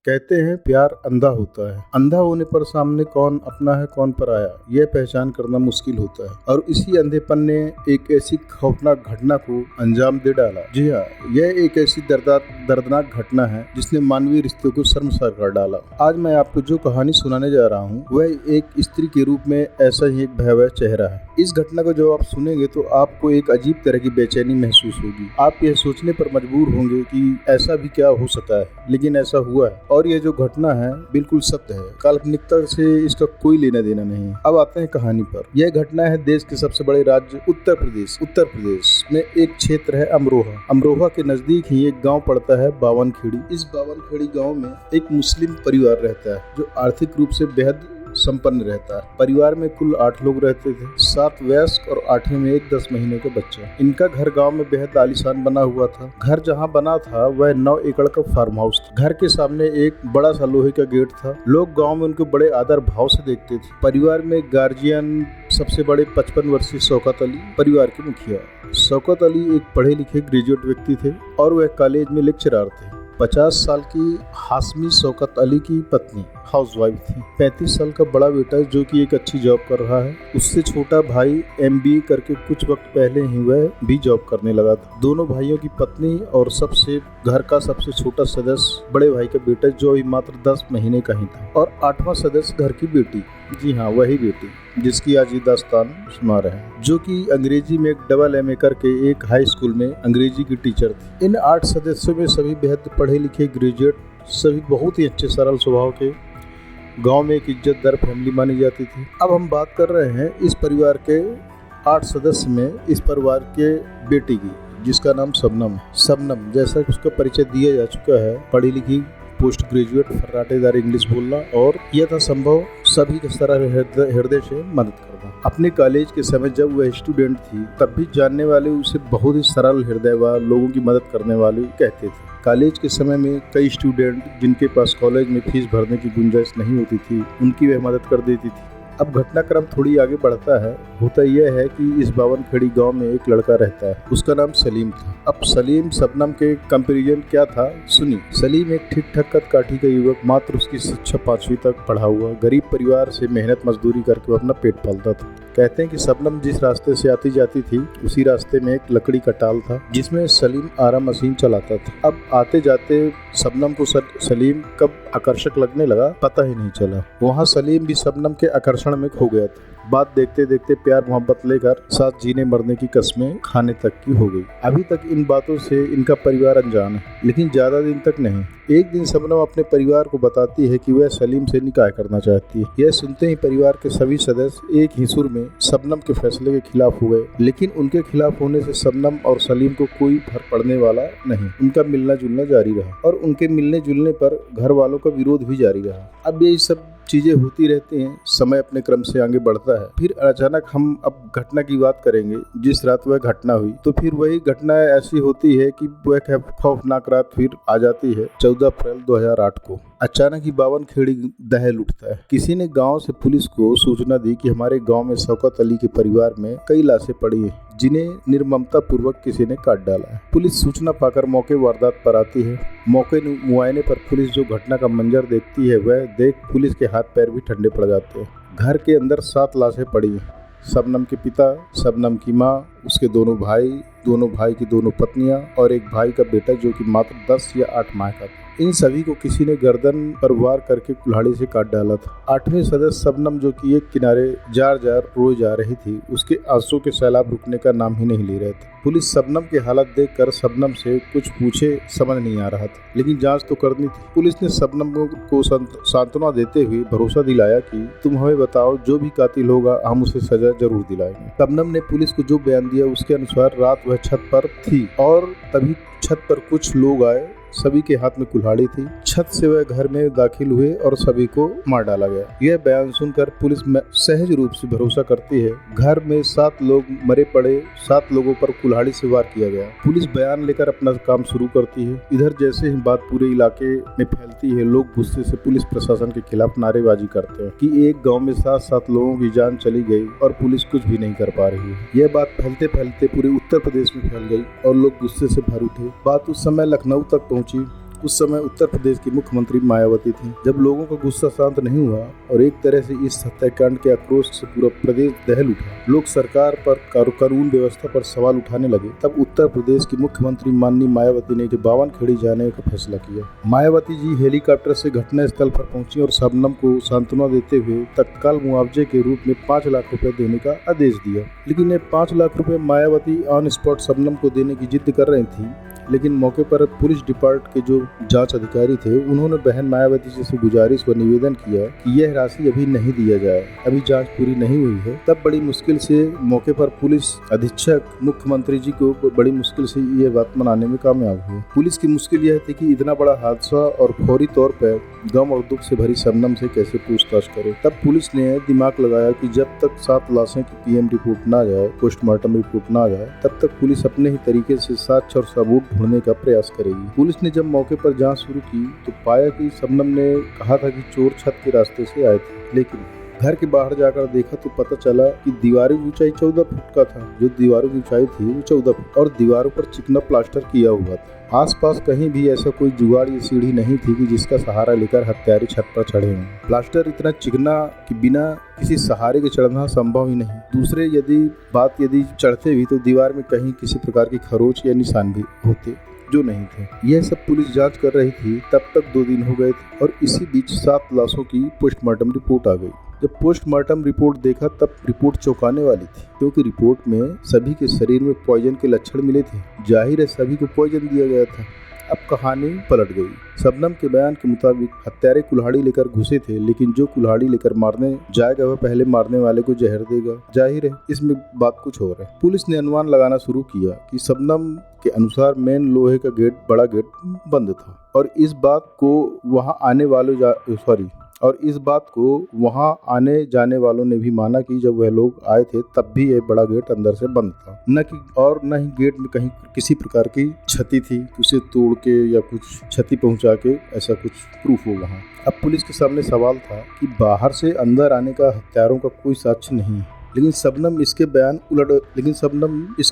कहते हैं प्यार अंधा होता है। अंधा होने पर सामने कौन अपना है कौन पराया यह पहचान करना मुश्किल होता है और इसी अंधेपन ने एक ऐसी खौफनाक घटना को अंजाम दे डाला। जी हाँ, यह एक ऐसी दर्दनाक घटना है जिसने मानवीय रिश्तों को शर्मसार कर डाला। आज मैं आपको जो कहानी सुनाने जा रहा हूँ वह एक स्त्री के रूप में ऐसा ही एक भयावह चेहरा है। इस घटना को जब आप सुनेंगे तो आपको एक अजीब तरह की बेचैनी महसूस होगी। आप यह सोचने पर मजबूर होंगे कि ऐसा भी क्या हो सकता है, लेकिन ऐसा हुआ है और ये जो घटना है बिल्कुल सत्य है। काल्पनिकता से इसका कोई लेना देना नहीं है। अब आते हैं कहानी पर। यह घटना है देश के सबसे बड़े राज्य उत्तर प्रदेश में एक क्षेत्र है अमरोहा। अमरोहा के नजदीक ही एक गांव पड़ता है बावनखेड़ी। इस बावनखेड़ी गांव में एक मुस्लिम परिवार रहता है जो आर्थिक रूप से बेहद संपन्न रहता है। परिवार में कुल 8 लोग रहते थे, 7 वयस्क और 8वें में एक 10 महीने का बच्चा। इनका घर गांव में बेहद आलीशान बना हुआ था। घर जहां बना था वह 9 एकड़ का फार्म हाउस था। घर के सामने एक बड़ा सा लोहे का गेट था। लोग गांव में उनको बड़े आदर भाव से देखते थे। परिवार में गार्जियन सबसे बड़े 55 वर्षीय शौकत अली परिवार के मुखिया। शौकत अली एक पढ़े लिखे ग्रेजुएट व्यक्ति थे और वह कॉलेज में लेक्चरर थे। 50 साल की हाशमी शौकत अली की पत्नी हाउसवाइफ थी। 35 साल का बड़ा बेटा जो कि एक अच्छी जॉब कर रहा है। उससे छोटा भाई MBA करके कुछ वक्त पहले ही वह भी जॉब करने लगा था। दोनों भाइयों की पत्नी और घर का सबसे छोटा सदस्य बड़े भाई का बेटा जो ही मात्र 10 महीने का ही था और 8वां सदस्य घर की बेटी, जी हाँ वही बेटी जिसकी आज दास्तान सुना रहे हैं, जो कि अंग्रेजी में एक MA करके एक हाई स्कूल में अंग्रेजी की टीचर थी। इन 8 सदस्यों में सभी बेहद पढ़े लिखे ग्रेजुएट, सभी बहुत ही अच्छे सरल स्वभाव के, गांव में एक इज्जतदार फैमिली मानी जाती थी। अब हम बात कर रहे हैं इस परिवार के 8 सदस्य में इस परिवार के बेटी की, जिसका नाम शबनम है। शबनम जैसा उसका परिचय दिया जा चुका है, पढ़ी लिखी, पोस्ट ग्रेजुएट, फर्राटेदार इंग्लिश बोलना और यथा संभव सभी का सरल हृदय से मदद करना। अपने कॉलेज के समय जब वह स्टूडेंट थी तब भी जानने वाले उसे बहुत ही सरल हृदय व लोगों की मदद करने वाले कहते थे। कॉलेज के समय में कई स्टूडेंट जिनके पास कॉलेज में फीस भरने की गुंजाइश नहीं होती थी उनकी वह मदद कर देती थी। अब घटनाक्रम थोड़ी आगे बढ़ता है। होता यह है कि इस बावनखेड़ी गांव में एक लड़का रहता है, उसका नाम सलीम था। अब सलीम शबनम के कंपैरिजन क्या था सुनिए। सलीम एक ठीक ठाक कद काठी का युवक, मात्र उसकी शिक्षा 5वीं तक पढ़ा हुआ, गरीब परिवार से मेहनत मजदूरी करके वो अपना पेट पालता था। कहते हैं कि शबनम जिस रास्ते से आती जाती थी उसी रास्ते में एक लकड़ी का टाल था जिसमें सलीम आरा मशीन चलाता था। अब आते जाते शबनम को सलीम कब आकर्षक लगने लगा पता ही नहीं चला। वहाँ सलीम भी शबनम के आकर्षण में खो गया था। बात देखते देखते प्यार मोहब्बत लेकर साथ जीने मरने की कस्में खाने तक की हो गई। अभी तक इन बातों से इनका परिवार अनजान है, लेकिन ज्यादा दिन तक नहीं। एक दिन शबनम अपने परिवार को बताती है कि वह सलीम से निकाह करना चाहती है। यह सुनते ही परिवार के सभी सदस्य एक ही सुर में शबनम के फैसले के खिलाफ हो गए, लेकिन उनके खिलाफ होने से शबनम और सलीम को कोई फर्क पड़ने वाला नहीं। उनका मिलना जुलना जारी रहा और उनके मिलने जुलने पर घर वालों का विरोध भी जारी रहा। अब यही सब चीजें होती रहती हैं, समय अपने क्रम से आगे बढ़ता है। फिर अचानक हम अब घटना की बात करेंगे। जिस रात वह घटना हुई तो फिर वही घटना ऐसी होती है कि वह खौफनाक रात फिर आ जाती है। 14 अप्रैल 2008 को अचानक ही बावनखेड़ी दहल उठता है। किसी ने गांव से पुलिस को सूचना दी कि हमारे गांव में शौकत अली के परिवार में कई लाशें पड़ी हैं जिन्हें निर्ममता पूर्वक किसी ने काट डाला है। पुलिस सूचना पाकर मौके वारदात पर आती है। मौके मुआयने पर पुलिस जो घटना का मंजर देखती है वह देख पुलिस के हाथ पैर भी ठंडे पड़ जाते हैं। घर के अंदर 7 लाशें पड़ी हैं। शबनम के पिता, शबनम की माँ, उसके दोनों भाई की दोनों पत्नियां और एक भाई का बेटा जो कि मात्र 10 या 8 माह का था। इन सभी को किसी ने गर्दन पर वार करके कुल्हाड़ी से काट डाला था। 8वें सदस्य शबनम जो कि एक किनारे जार रोई जा रही थी, उसके आंसू के सैलाब रुकने का नाम ही नहीं ले रहे थे। पुलिस शबनम की हालत देखकर शबनम से कुछ पूछे समझ नहीं आ रहा था, लेकिन जांच तो करनी थी। पुलिस ने शबनम को सांत्वना देते हुए भरोसा दिलाया कि तुम हमें बताओ, जो भी कातिल होगा हम उसे सजा जरूर दिलाएंगे। शबनम ने पुलिस को जो बयान दिया उसके अनुसार रात वह छत पर थी और तभी छत पर कुछ लोग आए। सभी के हाथ में कुल्हाड़ी थी। छत से वह घर में दाखिल हुए और सभी को मार डाला गया। यह बयान सुनकर पुलिस सहज रूप से भरोसा करती है। घर में 7 लोग मरे पड़े, 7 लोगों पर कुल्हाड़ी से वार किया गया। पुलिस बयान लेकर अपना काम शुरू करती है। इधर जैसे ही बात पूरे इलाके में फैलती है, लोग गुस्से से पुलिस प्रशासन के खिलाफ नारेबाजी करते हैं कि एक गाँव में 7 लोगों की जान चली गई और पुलिस कुछ भी नहीं कर पा रही है। यह बात फैलते फैलते पूरे उत्तर प्रदेश में फैल गई और लोग गुस्से से भर उठे। बात उस समय लखनऊ तक पहुंची उस समय उत्तर प्रदेश की मुख्यमंत्री मायावती थी। जब लोगों का गुस्सा शांत नहीं हुआ और एक तरह से इस हत्याकांड के आक्रोश से पूरा प्रदेश दहल उठा, लोग सरकार पर कानून व्यवस्था पर सवाल उठाने लगे, तब उत्तर प्रदेश की मुख्यमंत्री माननीय मायावती ने बावनखेड़ी जाने का फैसला किया। मायावती जी हेलीकॉप्टर से घटना स्थल पर पहुंची और शबनम को सांत्वना देते हुए तत्काल मुआवजे के रूप में 5 लाख रुपए देने का आदेश दिया। लेकिन ये 5 लाख रुपए मायावती ऑन स्पॉट शबनम को देने की जिद कर रही थी, लेकिन मौके पर पुलिस डिपार्टमेंट के जो जांच अधिकारी थे उन्होंने बहन मायावती जी से गुजारिश व निवेदन किया कि यह राशि अभी नहीं दिया जाए, अभी जांच पूरी नहीं हुई है। तब बड़ी मुश्किल से मौके पर पुलिस अधीक्षक मुख्यमंत्री जी को बड़ी मुश्किल से ये बात मनाने में कामयाब हुए। पुलिस की मुश्किल यह थी कि इतना बड़ा हादसा और फौरी तौर पर गम और दुख से भरी शबनम से कैसे पूछताछ करे। तब पुलिस ने दिमाग लगाया कि जब तक 7 लाशें की पीएम रिपोर्ट ना जाए, पोस्टमार्टम रिपोर्ट ना जाए, तब तक पुलिस अपने ही तरीके से साक्ष्य और सबूत ढूंढने का प्रयास करेगी। पुलिस ने जब मौके पर जांच शुरू की तो पाया कि शबनम ने कहा था कि चोर छत के रास्ते से आए थे, लेकिन घर के बाहर जाकर देखा तो पता चला कि दीवारों की ऊंचाई 14 फुट का था। जो दीवारों की ऊंचाई थी वो 14 फुट और दीवारों पर चिकना प्लास्टर किया हुआ था। आसपास कहीं भी ऐसा कोई जुगाड़ या सीढ़ी नहीं थी कि जिसका सहारा लेकर हत्यारे छत पर चढ़े हों। प्लास्टर इतना चिकना कि बिना किसी सहारे के चढ़ना संभव ही नहीं। दूसरे यदि चढ़ते भी तो दीवार में कहीं किसी प्रकार की खरोच या निशान भी होते जो नहीं थे। यह सब पुलिस जांच कर रही थी। तब तक 2 दिन हो गए थे और इसी बीच 7 लाशों की पोस्टमार्टम रिपोर्ट आ गई। जब पोस्टमार्टम रिपोर्ट देखा तब रिपोर्ट चौंकाने वाली थी, क्योंकि रिपोर्ट में सभी के शरीर में पॉइजन के लक्षण मिले थे। जाहिर है सभी को पॉइजन दिया गया था। अब कहानी पलट गई। शबनम के बयान के मुताबिक हत्यारे कुल्हाड़ी लेकर घुसे थे, लेकिन जो कुल्हाड़ी लेकर मारने जाएगा वह पहले मारने वाले को जहर देगा। जाहिर है इसमें बात कुछ और है। पुलिस ने अनुमान लगाना शुरू किया कि शबनम के अनुसार मेन लोहे का बड़ा गेट बंद था और इस बात को वहां आने जाने वालों ने भी माना कि जब वह लोग आए थे तब भी यह बड़ा गेट अंदर से बंद था। न ही गेट में कहीं किसी प्रकार की क्षति थी, उसे तोड़ के या कुछ क्षति पहुंचा के ऐसा कुछ प्रूफ हो वहां। अब पुलिस के सामने सवाल था कि बाहर से अंदर आने का हत्यारों का कोई साक्ष्य नहीं, लेकिन शबनम इसके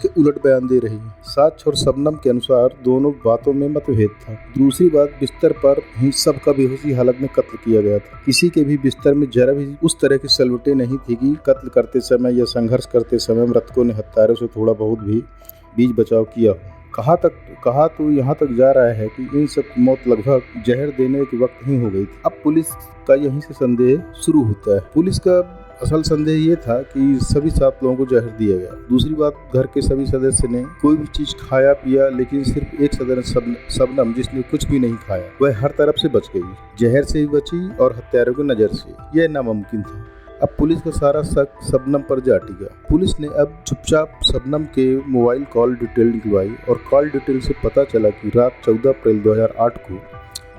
उलट बयान दे रही है। साक्ष्य और शबनम के अनुसार दोनों बातों में मतभेद था। दूसरी बात, बिस्तर पर ही सबका बेहोशी हालत में कत्ल किया गया था। किसी के भी बिस्तर में जरा भी उस तरह की सलवटें नहीं थी कि कत्ल करते समय या संघर्ष करते समय मृतकों ने हत्यारों से थोड़ा बहुत भी बीच बचाव किया हो। कहा तो यहाँ तक जा रहा है कि इन सब की मौत लगभग जहर देने के वक्त ही हो गई थी। अब पुलिस का यहीं से संदेह शुरू होता है। पुलिस का असल संदेह ये था कि सभी 7 लोगों को जहर दिया गया। दूसरी बात, घर के सभी सदस्य ने कोई भी चीज खाया पिया, लेकिन सिर्फ एक सदस्य शबनम जिसने कुछ भी नहीं खाया वह हर तरफ से बच गई। जहर से ही बची और हत्यारों की नजर से। यह नामुमकिन था। अब पुलिस का सारा शक शबनम पर जा टिका। पुलिस ने अब चुपचाप शबनम के मोबाइल कॉल डिटेल निकलवाई और कॉल डिटेल से पता चला कि रात 14 अप्रैल 2008 को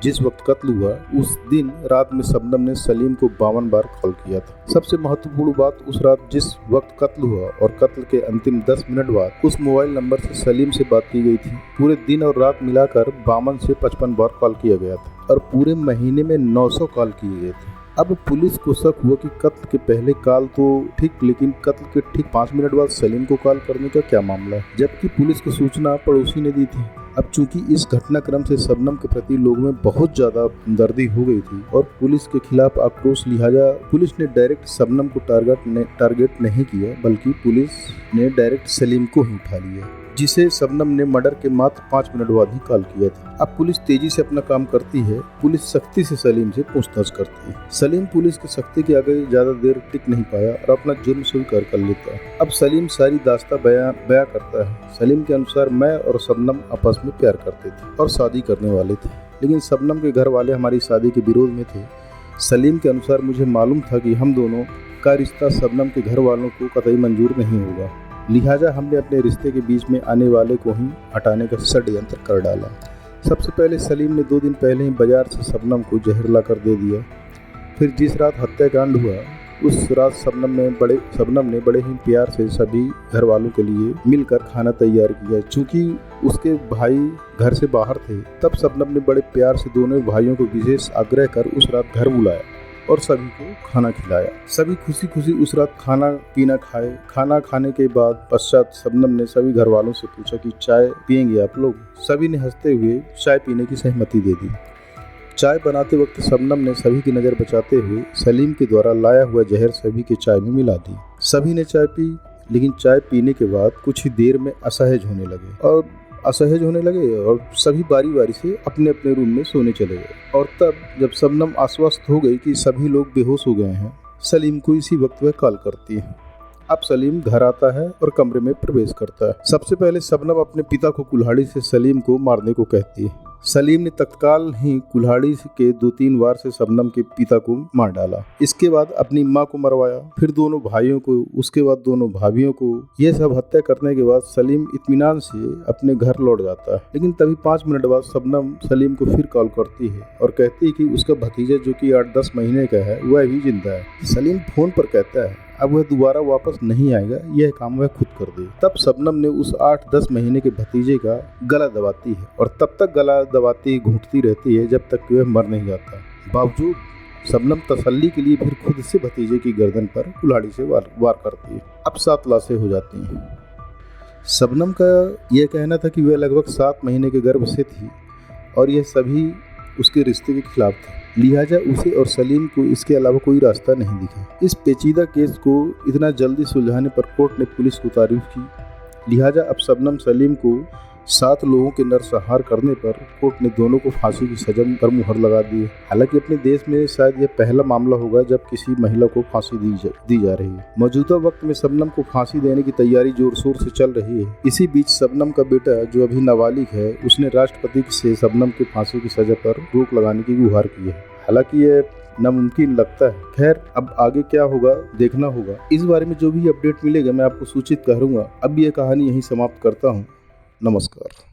जिस वक्त कत्ल हुआ उस दिन रात में शबनम ने सलीम को 52 बार कॉल किया था। सबसे महत्वपूर्ण बात, उस रात जिस वक्त कत्ल हुआ और कत्ल के अंतिम 10 मिनट बाद उस मोबाइल नंबर से सलीम से बात की गई थी। पूरे दिन और रात मिलाकर 52 से 55 बार कॉल किया गया था और पूरे महीने में 900 कॉल किए गए थे। अब पुलिस को शक हुआ कि कत्ल के पहले कॉल तो ठीक, लेकिन कत्ल के ठीक 5 मिनट बाद सलीम को कॉल करने का क्या मामला है, जबकि पुलिस को सूचना पड़ोसी ने दी थी। अब चूंकि इस घटनाक्रम से शबनम के प्रति लोगों में बहुत ज्यादा हमदर्दी हो गई थी और पुलिस के खिलाफ आक्रोश, लिहाजा पुलिस ने डायरेक्ट शबनम को टारगेट नहीं किया, बल्कि पुलिस ने डायरेक्ट सलीम को ही उठा लिया, जिसे शबनम ने मर्डर के मात्र 5 मिनट बाद ही कॉल किया था। अब पुलिस तेजी से अपना काम करती है। पुलिस सख्ती से सलीम से पूछताछ करती है। सलीम पुलिस की सख्ती के आगे ज्यादा देर टिक नहीं पाया और अपना जुर्म स्वीकार कर लेता है। अब सलीम सारी दास्तां बयां करता है। सलीम के अनुसार मैं और शबनम आपस में प्यार करते थे और शादी करने वाले थे, लेकिन शबनम के घर वाले हमारी शादी के विरोध में थे। सलीम के अनुसार मुझे मालूम था कि हम दोनों का रिश्ता शबनम के घर वालों को कतई मंजूर नहीं होगा, लिहाजा हमने अपने रिश्ते के बीच में आने वाले को ही हटाने का षड्यंत्र कर डाला। सबसे पहले सलीम ने 2 दिन पहले ही बाजार से शबनम को जहर ला कर दे दिया। फिर जिस रात हत्याकांड हुआ उस रात शबनम ने बड़े ही प्यार से सभी घर वालों के लिए मिलकर खाना तैयार किया। चूँकि उसके भाई घर से बाहर थे, तब शबनम ने बड़े प्यार से दोनों भाइयों को विशेष आग्रह कर उस रात घर बुलाया और सभी को खाना खिलाया। सभी खुशी खुशी उस रात खाना पीना खाए। खाना खाने के बाद पश्चात शबनम ने सभी घर वालों से पूछा कि चाय पियेंगे आप लोग। सभी ने हंसते हुए चाय पीने की सहमति दे दी। चाय बनाते वक्त शबनम ने सभी की नज़र बचाते हुए सलीम के द्वारा लाया हुआ जहर सभी के चाय में मिला दी। सभी ने चाय पी, लेकिन चाय पीने के बाद कुछ ही देर में असहज होने लगे और सभी बारी बारी से अपने अपने रूम में सोने चले गए। और तब जब शबनम आश्वस्त हो गई कि सभी लोग बेहोश हो गए हैं, सलीम को इसी वक्त वह कॉल करती है। अब सलीम घर आता है और कमरे में प्रवेश करता है। सबसे पहले शबनम अपने पिता को कुल्हाड़ी से सलीम को मारने को कहती है। सलीम ने तत्काल ही कुल्हाड़ी के 2-3 वार से शबनम के पिता को मार डाला। इसके बाद अपनी माँ को मरवाया, फिर दोनों भाइयों को, उसके बाद दोनों भाभियों को। ये सब हत्या करने के बाद सलीम इत्मीनान से अपने घर लौट जाता है। लेकिन तभी 5 मिनट बाद शबनम सलीम को फिर कॉल करती है और कहती है कि उसका भतीजा जो कि 8-10 महीने का है वह भी जिंदा है। सलीम फोन पर कहता है अब वह दोबारा वापस नहीं आएगा, यह काम वह खुद कर दे। तब शबनम ने उस 8-10 महीने के भतीजे का गला दबाती है और तब तक गला दबाती घूंटती रहती है जब तक कि वह मर नहीं जाता। बावजूद शबनम तसल्ली के लिए फिर खुद से भतीजे की गर्दन पर कुल्हाड़ी से वार करती है। अब 7 लाशें हो जाती हैं। शबनम का यह कहना था कि वह लगभग 7 महीने के गर्भ से थी और यह सभी उसके रिश्ते के खिलाफ थे। लिहाजा उसे और सलीम को इसके अलावा कोई रास्ता नहीं दिखा। इस पेचीदा केस को इतना जल्दी सुलझाने पर कोर्ट ने पुलिस को तारीफ की। लिहाजा अब शबनम सलीम को 7 लोगों के नरसंहार करने पर कोर्ट ने दोनों को फांसी की सजा पर मुहर लगा दी है। हालांकि अपने देश में शायद यह पहला मामला होगा जब किसी महिला को फांसी दी जा रही है। मौजूदा वक्त में शबनम को फांसी देने की तैयारी जोर शोर से चल रही है। इसी बीच शबनम का बेटा जो अभी नाबालिग है, उसने राष्ट्रपति से शबनम की फांसी की सजा पर रोक लगाने की गुहार की है। हालांकि यह नामुमकिन लगता है। खैर, अब आगे क्या होगा देखना होगा। इस बारे में जो भी अपडेट मिलेगा मैं आपको सूचित करूंगा। अब यह कहानी यहीं समाप्त करता हूँ। नमस्कार।